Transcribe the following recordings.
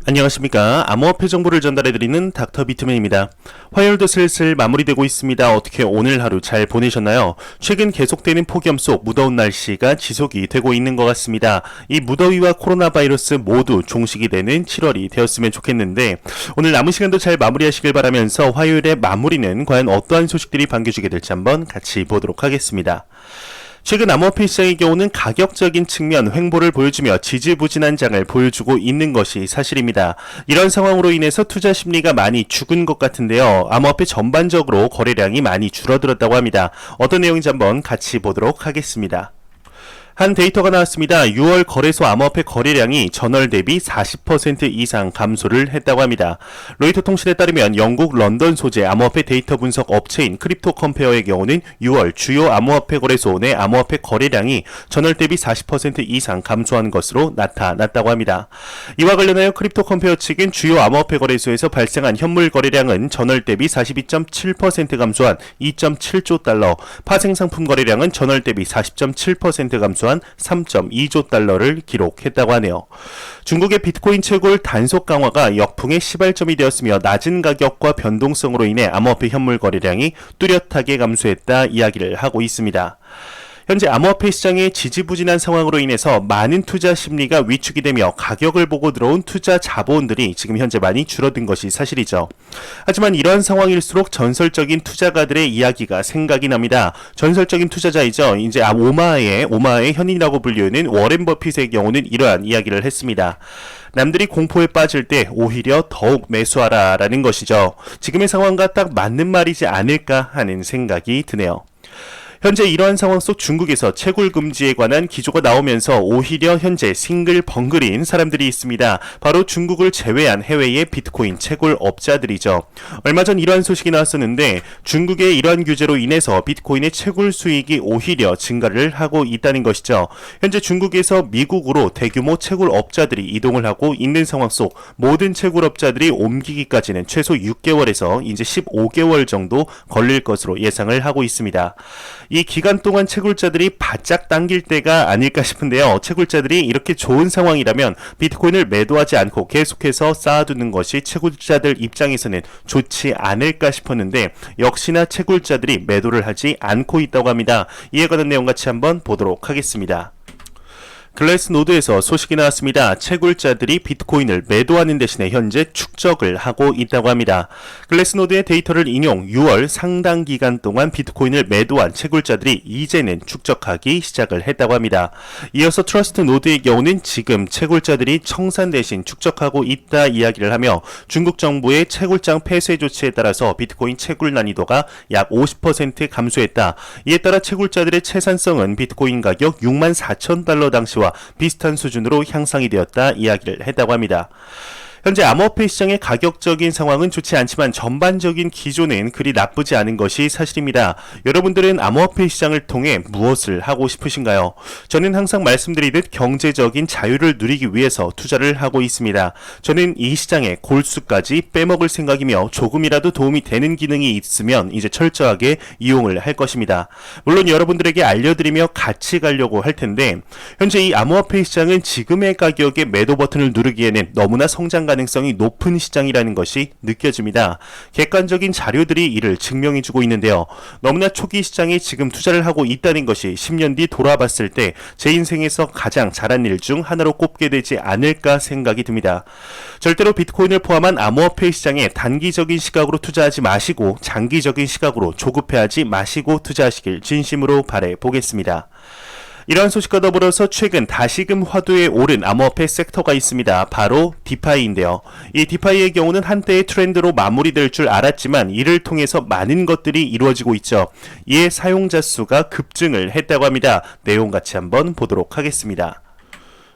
안녕하십니까. 암호화폐 정보를 전달해드리는 닥터 비트맨입니다. 화요일도 슬슬 마무리되고 있습니다. 어떻게 오늘 하루 잘 보내셨나요? 최근 계속되는 폭염 속 무더운 날씨가 지속이 되고 있는 것 같습니다. 이 무더위와 코로나 바이러스 모두 종식이 되는 7월이 되었으면 좋겠는데 오늘 남은 시간도 잘 마무리하시길 바라면서 화요일의 마무리는 과연 어떠한 소식들이 반겨주게 될지 한번 같이 보도록 하겠습니다. 최근 암호화폐 시장의 경우는 가격적인 측면 횡보를 보여주며 지지부진한 장을 보여주고 있는 것이 사실입니다. 이런 상황으로 인해서 투자 심리가 많이 죽은 것 같은데요. 암호화폐 전반적으로 거래량이 많이 줄어들었다고 합니다. 어떤 내용인지 한번 같이 보도록 하겠습니다. 한 데이터가 나왔습니다. 6월 거래소 암호화폐 거래량이 전월 대비 40% 이상 감소를 했다고 합니다. 로이터 통신에 따르면 영국 런던 소재 암호화폐 데이터 분석 업체인 크립토 컴페어의 경우는 6월 주요 암호화폐 거래소 내 암호화폐 거래량이 전월 대비 40% 이상 감소한 것으로 나타났다고 합니다. 이와 관련하여 크립토 컴페어 측은 주요 암호화폐 거래소에서 발생한 현물 거래량은 전월 대비 42.7% 감소한 2.7조 달러, 파생 상품 거래량은 전월 대비 40.7% 감소한 3.2조 달러를 기록했다고 하네요. 중국의 비트코인 채굴 단속 강화가 역풍의 시발점이 되었으며 낮은 가격과 변동성으로 인해 암호화폐 현물 거래량이 뚜렷하게 감소했다 이야기를 하고 있습니다. 현재 암호화폐 시장의 지지부진한 상황으로 인해서 많은 투자 심리가 위축이 되며 가격을 보고 들어온 투자 자본들이 지금 현재 많이 줄어든 것이 사실이죠. 하지만 이러한 상황일수록 전설적인 투자가들의 이야기가 생각이 납니다. 전설적인 투자자이죠. 이제 오마의 현인이라고 불리는 워렌 버핏의 경우는 이러한 이야기를 했습니다. 남들이 공포에 빠질 때 오히려 더욱 매수하라 라는 것이죠. 지금의 상황과 딱 맞는 말이지 않을까 하는 생각이 드네요. 현재 이러한 상황 속 중국에서 채굴 금지에 관한 기조가 나오면서 오히려 현재 싱글벙글인 사람들이 있습니다. 바로 중국을 제외한 해외의 비트코인 채굴 업자들이죠. 얼마 전 이러한 소식이 나왔었는데 중국의 이러한 규제로 인해서 비트코인의 채굴 수익이 오히려 증가를 하고 있다는 것이죠. 현재 중국에서 미국으로 대규모 채굴 업자들이 이동을 하고 있는 상황 속 모든 채굴 업자들이 옮기기까지는 최소 6개월에서 이제 15개월 정도 걸릴 것으로 예상을 하고 있습니다. 이 기간 동안 채굴자들이 바짝 당길 때가 아닐까 싶은데요. 채굴자들이 이렇게 좋은 상황이라면 비트코인을 매도하지 않고 계속해서 쌓아두는 것이 채굴자들 입장에서는 좋지 않을까 싶었는데 역시나 채굴자들이 매도를 하지 않고 있다고 합니다. 이에 관한 내용 같이 한번 보도록 하겠습니다. 글래스노드에서 소식이 나왔습니다. 채굴자들이 비트코인을 매도하는 대신에 현재 축적을 하고 있다고 합니다. 글래스노드의 데이터를 인용 6월 상당 기간 동안 비트코인을 매도한 채굴자들이 이제는 축적하기 시작을 했다고 합니다. 이어서 트러스트노드의 경우는 지금 채굴자들이 청산 대신 축적하고 있다 이야기를 하며 중국 정부의 채굴장 폐쇄 조치에 따라서 비트코인 채굴 난이도가 약 50% 감소했다. 이에 따라 채굴자들의 채산성은 비트코인 가격 64,000달러 당시와 비슷한 수준으로 향상이 되었다 이야기를 했다고 합니다. 현재 암호화폐 시장의 가격적인 상황은 좋지 않지만 전반적인 기조는 그리 나쁘지 않은 것이 사실입니다. 여러분들은 암호화폐 시장을 통해 무엇을 하고 싶으신가요? 저는 항상 말씀드리듯 경제적인 자유를 누리기 위해서 투자를 하고 있습니다. 저는 이 시장의 골수까지 빼먹을 생각이며 조금이라도 도움이 되는 기능이 있으면 이제 철저하게 이용을 할 것입니다. 물론 여러분들에게 알려드리며 같이 가려고 할 텐데 현재 이 암호화폐 시장은 지금의 가격에 매도 버튼을 누르기에는 너무나 성장 가능성이 높은 시장이라는 것이 느껴집니다. 객관적인 자료들이 이를 증명해주고 있는데요. 너무나 초기 시장에 지금 투자를 하고 있다는 것이 10년 뒤 돌아봤을 때 제 인생에서 가장 잘한 일 중 하나로 꼽게 되지 않을까 생각이 듭니다. 절대로 비트코인을 포함한 암호화폐 시장에 단기적인 시각으로 투자하지 마시고 장기적인 시각으로 조급해하지 마시고 투자하시길 진심으로 바라보겠습니다. 이러한 소식과 더불어서 최근 다시금 화두에 오른 암호화폐 섹터가 있습니다. 바로 디파이인데요. 이 디파이의 경우는 한때의 트렌드로 마무리될 줄 알았지만 이를 통해서 많은 것들이 이루어지고 있죠. 이에 사용자 수가 급증을 했다고 합니다. 내용 같이 한번 보도록 하겠습니다.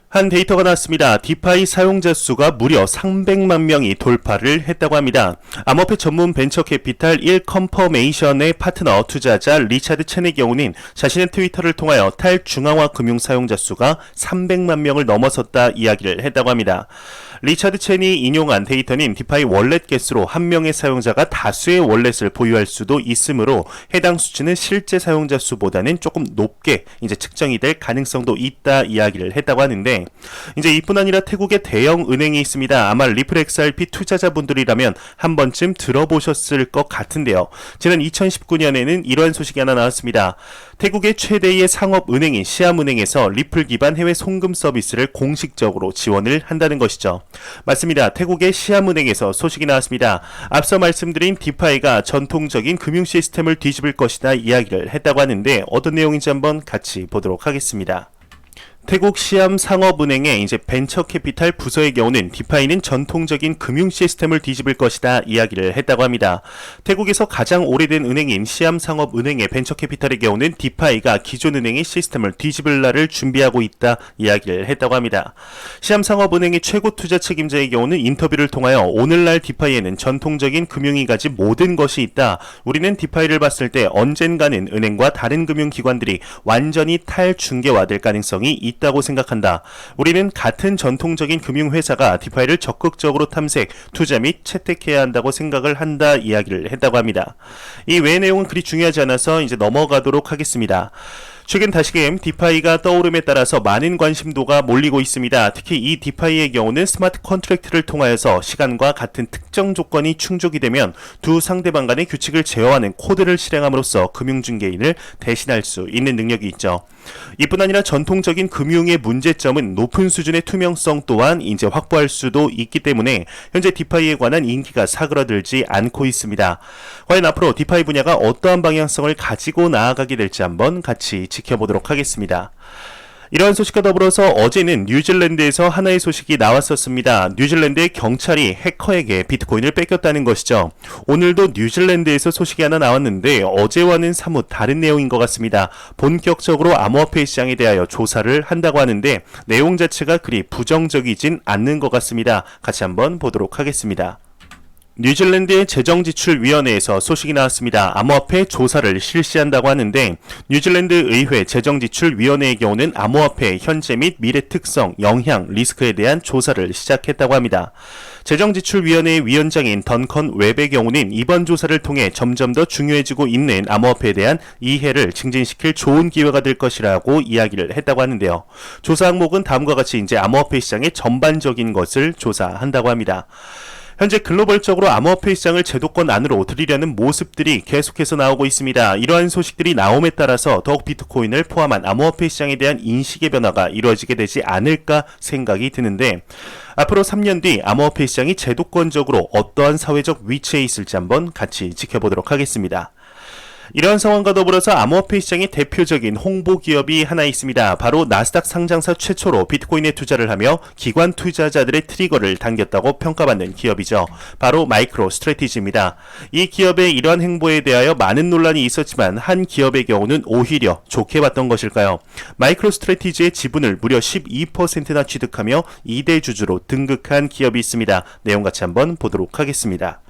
한 데이터가 나왔습니다. 디파이 사용자 수가 무려 300만 명이 돌파를 했다고 합니다. 암호화폐 전문 벤처 캐피탈 1컴퍼메이션의 파트너 투자자 리차드 첸의 경우는 자신의 트위터를 통하여 탈중앙화 금융 사용자 수가 300만 명을 넘어섰다 이야기를 했다고 합니다. 리차드 첸이 인용한 데이터는 디파이 월렛 개수로 한 명의 사용자가 다수의 월렛을 보유할 수도 있으므로 해당 수치는 실제 사용자 수보다는 조금 높게 이제 측정이 될 가능성도 있다 이야기를 했다고 하는데 있는데 이제 이뿐 아니라 태국에 대형 은행이 있습니다. 아마 리플 XRP 투자자분들이라면 한 번쯤 들어보셨을 것 같은데요. 지난 2019년에는 이러한 소식이 하나 나왔습니다. 태국의 최대의 상업은행인 시암은행에서 리플 기반 해외 송금 서비스를 공식적으로 지원을 한다는 것이죠. 맞습니다. 태국의 시암은행에서 소식이 나왔습니다. 앞서 말씀드린 디파이가 전통적인 금융 시스템을 뒤집을 것이다 이야기를 했다고 하는데 어떤 내용인지 한번 같이 보도록 하겠습니다. 태국 시암 상업은행의 이제 벤처 캐피탈 부서의 경우는 디파이는 전통적인 금융 시스템을 뒤집을 것이다 이야기를 했다고 합니다. 태국에서 가장 오래된 은행인 시암 상업은행의 벤처 캐피탈의 경우는 디파이가 기존 은행의 시스템을 뒤집을 날을 준비하고 있다 이야기를 했다고 합니다. 시암 상업은행의 최고 투자 책임자의 경우는 인터뷰를 통하여 오늘날 디파이에는 전통적인 금융이 가진 모든 것이 있다. 우리는 디파이를 봤을 때 언젠가는 은행과 다른 금융기관들이 완전히 탈중개화될 가능성이 있다고 생각한다. 우리는 같은 전통적인 금융회사가 디파이를 적극적으로 탐색, 투자 및 채택해야 한다고 생각을 한다 이야기를 했다고 합니다. 이 외의 내용은 그리 중요하지 않아서 이제 넘어가도록 하겠습니다. 최근 다시금 디파이가 떠오름에 따라서 많은 관심도가 몰리고 있습니다. 특히 이 디파이의 경우는 스마트 컨트랙트를 통하여서 시간과 같은 특정 조건이 충족이 되면 두 상대방 간의 규칙을 제어하는 코드를 실행함으로써 금융중개인을 대신할 수 있는 능력이 있죠. 이뿐 아니라 전통적인 금융의 문제점은 높은 수준의 투명성 또한 이제 확보할 수도 있기 때문에 현재 디파이에 관한 인기가 사그라들지 않고 있습니다. 과연 앞으로 디파이 분야가 어떠한 방향성을 가지고 나아가게 될지 한번 같이 지켜보도록 하겠습니다. 이러한 소식과 더불어서 어제는 뉴질랜드에서 하나의 소식이 나왔었습니다. 뉴질랜드의 경찰이 해커에게 비트코인을 뺏겼다는 것이죠. 오늘도 뉴질랜드에서 소식이 하나 나왔는데 어제와는 사뭇 다른 내용인 것 같습니다. 본격적으로 암호화폐 시장에 대하여 조사를 한다고 하는데 내용 자체가 그리 부정적이진 않는 것 같습니다. 같이 한번 보도록 하겠습니다. 뉴질랜드의 재정지출위원회에서 소식이 나왔습니다. 암호화폐 조사를 실시한다고 하는데 뉴질랜드 의회 재정지출위원회의 경우는 암호화폐의 현재 및 미래 특성, 영향, 리스크에 대한 조사를 시작했다고 합니다. 재정지출위원회의 위원장인 던컨 웹의 경우는 이번 조사를 통해 점점 더 중요해지고 있는 암호화폐에 대한 이해를 증진시킬 좋은 기회가 될 것이라고 이야기를 했다고 하는데요. 조사 항목은 다음과 같이 이제 암호화폐 시장의 전반적인 것을 조사한다고 합니다. 현재 글로벌적으로 암호화폐 시장을 제도권 안으로 들이려는 모습들이 계속해서 나오고 있습니다. 이러한 소식들이 나옴에 따라서 더욱 비트코인을 포함한 암호화폐 시장에 대한 인식의 변화가 이루어지게 되지 않을까 생각이 드는데 앞으로 3년 뒤 암호화폐 시장이 제도권적으로 어떠한 사회적 위치에 있을지 한번 같이 지켜보도록 하겠습니다. 이러한 상황과 더불어서 암호화폐 시장의 대표적인 홍보 기업이 하나 있습니다. 바로 나스닥 상장사 최초로 비트코인에 투자를 하며 기관 투자자들의 트리거를 당겼다고 평가받는 기업이죠. 바로 마이크로 스트래티지입니다. 이 기업의 이러한 행보에 대하여 많은 논란이 있었지만 한 기업의 경우는 오히려 좋게 봤던 것일까요? 마이크로 스트래티지의 지분을 무려 12%나 취득하며 2대 주주로 등극한 기업이 있습니다. 내용 같이 한번 보도록 하겠습니다.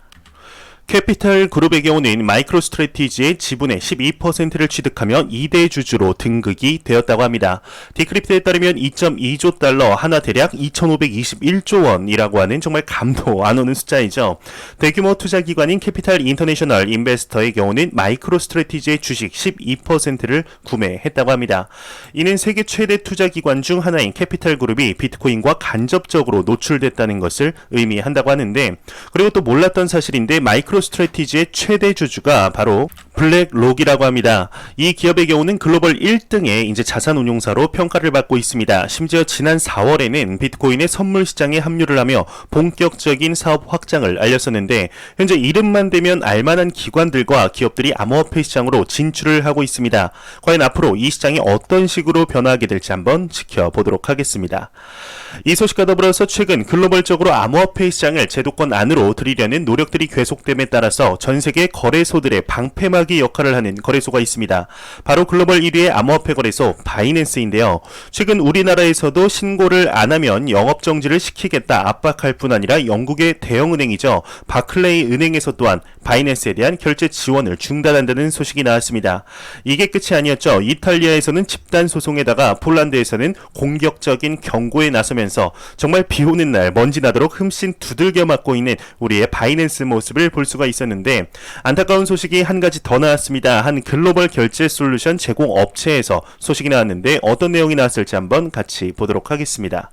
캐피탈 그룹의 경우는 마이크로 스트래티지의 지분의 12%를 취득하며 2대 주주로 등극이 되었다고 합니다. 디크립트에 따르면 2.2조 달러, 하나 대략 2,521조 원이라고 하는 정말 감도 안 오는 숫자이죠. 대규모 투자기관인 캐피탈 인터내셔널 인베스터의 경우는 마이크로 스트래티지의 주식 12%를 구매했다고 합니다. 이는 세계 최대 투자기관 중 하나인 캐피탈 그룹이 비트코인과 간접적으로 노출됐다는 것을 의미한다고 하는데 그리고 또 몰랐던 사실인데 마이크로 스트래티지의 최대 주주가 바로 블랙록이라고 합니다. 이 기업의 경우는 글로벌 1등의 이제 자산운용사로 평가를 받고 있습니다. 심지어 지난 4월에는 비트코인의 선물 시장에 합류를 하며 본격적인 사업 확장을 알렸었는데 현재 이름만 대면 알만한 기관들과 기업들이 암호화폐 시장으로 진출을 하고 있습니다. 과연 앞으로 이 시장이 어떤 식으로 변화하게 될지 한번 지켜보도록 하겠습니다. 이 소식과 더불어서 최근 글로벌적으로 암호화폐 시장을 제도권 안으로 들이려는 노력들이 계속됨에 따라서 전 세계 거래소들의 방패막이 역할을 하는 거래소가 있습니다. 바로 글로벌 1위의 암호화폐 거래소 바이낸스인데요. 최근 우리나라에서도 신고를 안 하면 영업정지를 시키겠다 압박할 뿐 아니라 영국의 대형은행이죠. 바클레이 은행에서 또한 바이낸스에 대한 결제 지원을 중단한다는 소식이 나왔습니다. 이게 끝이 아니었죠. 이탈리아에서는 집단 소송에다가 폴란드에서는 공격적인 경고에 나서면서 정말 비오는 날 먼지 나도록 흠씬 두들겨 맞고 있는 우리의 바이낸스 모습을 볼 수가 있었는데 안타까운 소식이 한 가지 더 나왔습니다. 한 글로벌 결제 솔루션 제공 업체에서 소식이 나왔는데 어떤 내용이 나왔을지 한번 같이 보도록 하겠습니다.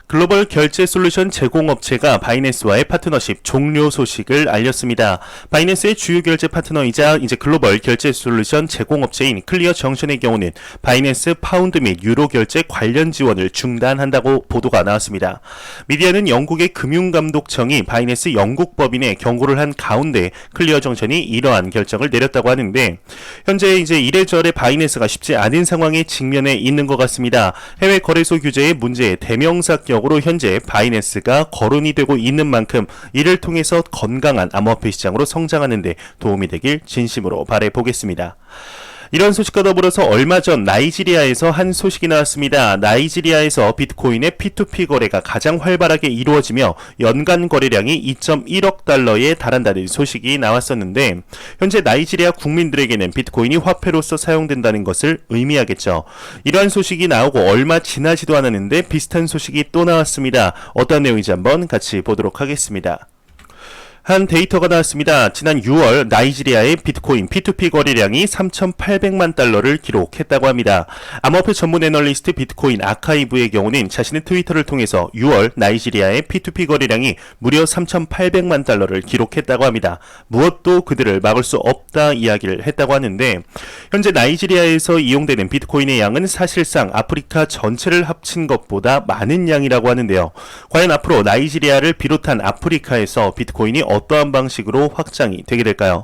글로벌 결제 솔루션 제공업체가 바이낸스와의 파트너십 종료 소식을 알렸습니다. 바이낸스의 주요 결제 파트너이자 이제 글로벌 결제 솔루션 제공업체인 클리어 정션의 경우는 바이낸스 파운드 및 유로 결제 관련 지원을 중단한다고 보도가 나왔습니다. 미디어는 영국의 금융감독청이 바이낸스 영국 법인에 경고를 한 가운데 클리어 정션이 이러한 결정을 내렸다고 하는데 현재 이제 이래저래 바이낸스가 쉽지 않은 상황에 직면해 있는 것 같습니다. 해외 거래소 규제의 문제에 대명사 으로 현재 바이낸스가 거론이 되고 있는 만큼 이를 통해서 건강한 암호화폐 시장으로 성장하는 데 도움이 되길 진심으로 바라보겠습니다. 이런 소식과 더불어서 얼마 전 나이지리아에서 한 소식이 나왔습니다. 나이지리아에서 비트코인의 P2P 거래가 가장 활발하게 이루어지며 연간 거래량이 2.1억 달러에 달한다는 소식이 나왔었는데 현재 나이지리아 국민들에게는 비트코인이 화폐로서 사용된다는 것을 의미하겠죠. 이러한 소식이 나오고 얼마 지나지도 않았는데 비슷한 소식이 또 나왔습니다. 어떤 내용인지 한번 같이 보도록 하겠습니다. 한 데이터가 나왔습니다. 지난 6월 나이지리아의 비트코인 P2P 거래량이 3,800만 달러를 기록했다고 합니다. 암호화폐 전문 애널리스트 비트코인 아카이브의 경우는 자신의 트위터를 통해서 6월 나이지리아의 P2P 거래량이 무려 3,800만 달러를 기록했다고 합니다. 무엇도 그들을 막을 수 없다 이야기를 했다고 하는데 현재 나이지리아에서 이용되는 비트코인의 양은 사실상 아프리카 전체를 합친 것보다 많은 양이라고 하는데요. 과연 앞으로 나이지리아를 비롯한 아프리카에서 비트코인이 어떠한 방식으로 확장이 되게 될까요?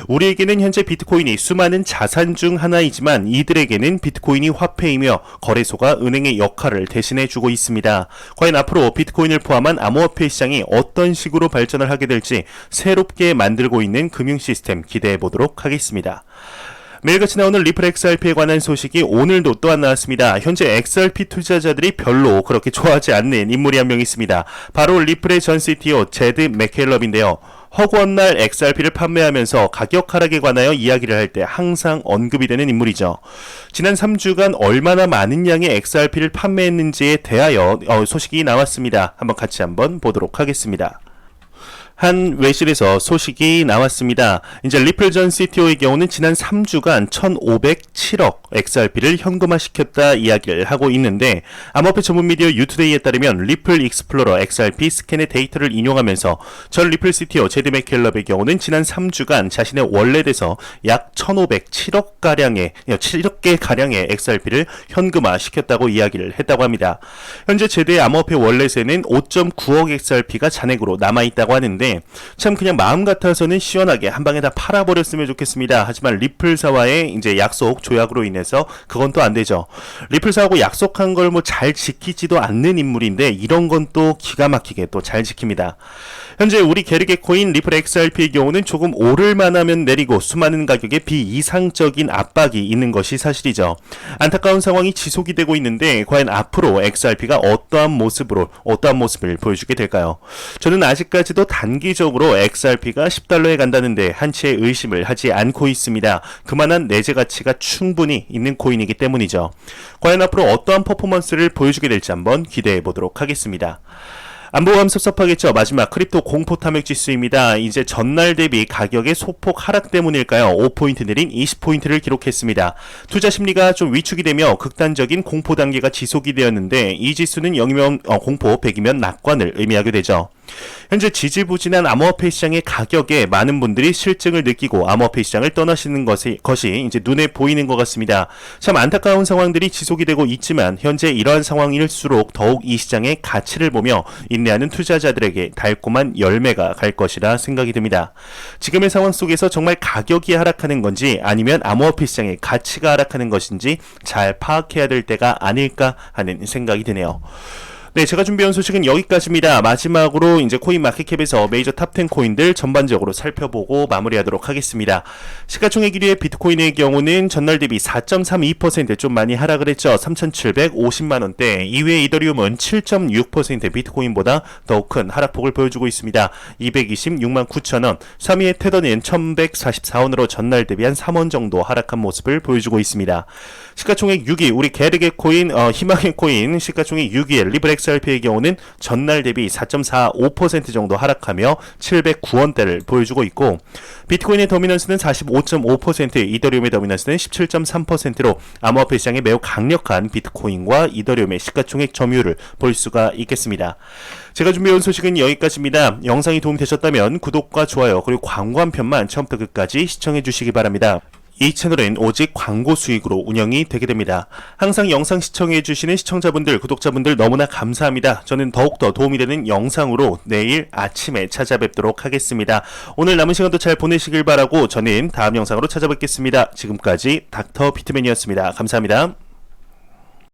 우리에게는 현재 비트코인이 수많은 자산 중 하나이지만 이들에게는 비트코인이 화폐이며 거래소가 은행의 역할을 대신해주고 있습니다. 과연 앞으로 비트코인을 포함한 암호화폐 시장이 어떤 식으로 발전을 하게 될지 새롭게 만들고 있는 금융 시스템 기대해 보도록 하겠습니다. 매일같이 나오는 리플 XRP에 관한 소식이 오늘도 또한 나왔습니다. 현재 XRP 투자자들이 별로 그렇게 좋아하지 않는 인물이 한 명 있습니다. 바로 리플의 전 CTO 제드 맥켈럽인데요. 허구한 날 XRP를 판매하면서 가격 하락에 관하여 이야기를 할 때 항상 언급이 되는 인물이죠. 지난 3주간 얼마나 많은 양의 XRP를 판매했는지에 대하여 소식이 나왔습니다. 같이 보도록 하겠습니다. 한 외신에서 소식이 나왔습니다. 이제 리플 전 CTO의 경우는 지난 3주간 1,507억 XRP를 현금화시켰다 이야기를 하고 있는데 암호화폐 전문 미디어 유투데이에 따르면 리플 익스플로러 XRP 스캔의 데이터를 인용하면서 전 리플 CTO 제드 맥켈럽의 경우는 지난 3주간 자신의 월렛에서 약 7억 개 가량의 XRP를 현금화시켰다고 이야기를 했다고 합니다. 현재 제드의 암호화폐 월렛에는 5.9억 XRP가 잔액으로 남아있다고 하는데 참 그냥 마음 같아서는 시원하게 한 방에 다 팔아버렸으면 좋겠습니다. 하지만 리플사와의 이제 약속 조약으로 인해서 그건 또 안 되죠. 리플사하고 약속한 걸 잘 지키지도 않는 인물인데 이런 건 또 기가 막히게 또 잘 지킵니다. 현재 우리 게르게 코인 리플 XRP의 경우는 조금 오를만 하면 내리고 수많은 가격에 비이상적인 압박이 있는 것이 사실이죠. 안타까운 상황이 지속이 되고 있는데 과연 앞으로 XRP가 어떠한 모습을 보여주게 될까요? 저는 아직까지도 단기적으로 XRP가 10달러에 간다는데 한치의 의심을 하지 않고 있습니다. 그만한 내재 가치가 충분히 있는 코인이기 때문이죠. 과연 앞으로 어떠한 퍼포먼스를 보여주게 될지 한번 기대해 보도록 하겠습니다. 안보감 섭섭하겠죠. 마지막 크립토 공포 탐욕 지수입니다. 이제 전날 대비 가격의 소폭 하락 때문일까요? 5포인트 내린 20포인트를 기록했습니다. 투자 심리가 좀 위축이 되며 극단적인 공포 단계가 지속이 되었는데 이 지수는 0이면 공포, 100이면 낙관을 의미하게 되죠. 현재 지지부진한 암호화폐 시장의 가격에 많은 분들이 실증을 느끼고 암호화폐 시장을 떠나시는 것이 이제 눈에 보이는 것 같습니다. 참 안타까운 상황들이 지속이 되고 있지만 현재 이러한 상황일수록 더욱 이 시장의 가치를 보며 인내하는 투자자들에게 달콤한 열매가 갈 것이라 생각이 듭니다. 지금의 상황 속에서 정말 가격이 하락하는 건지 아니면 암호화폐 시장의 가치가 하락하는 것인지 잘 파악해야 될 때가 아닐까 하는 생각이 드네요. 네, 제가 준비한 소식은 여기까지입니다. 마지막으로 이제 코인마켓캡에서 메이저 탑10 코인들 전반적으로 살펴보고 마무리하도록 하겠습니다. 시가총액 1위의 비트코인의 경우는 전날 대비 4.32% 좀 많이 하락을 했죠. 3,750만원대. 2위의 이더리움은 7.6% 비트코인보다 더욱 큰 하락폭을 보여주고 있습니다. 226만 9천원. 3위의 테더는 1,144원으로 전날 대비 한 3원 정도 하락한 모습을 보여주고 있습니다. 시가총액 6위 우리 게르게 코인, 희망의 코인 시가총액 6위의 리플 XRP의 경우는 전날 대비 4.45% 정도 하락하며 709원대를 보여주고 있고, 비트코인의 더미넌스는 45.5%, 이더리움의 더미넌스는 17.3%로 암호화폐 시장에 매우 강력한 비트코인과 이더리움의 시가총액 점유율을 볼 수가 있겠습니다. 제가 준비해온 소식은 여기까지입니다. 영상이 도움되셨다면 구독과 좋아요 그리고 광고 한 편만 처음부터 끝까지 시청해 주시기 바랍니다. 이 채널은 오직 광고 수익으로 운영이 되게 됩니다. 항상 영상 시청해주시는 시청자분들, 구독자분들 너무나 감사합니다. 저는 더욱더 도움이 되는 영상으로 내일 아침에 찾아뵙도록 하겠습니다. 오늘 남은 시간도 잘 보내시길 바라고 저는 다음 영상으로 찾아뵙겠습니다. 지금까지 닥터 비트맨이었습니다. 감사합니다.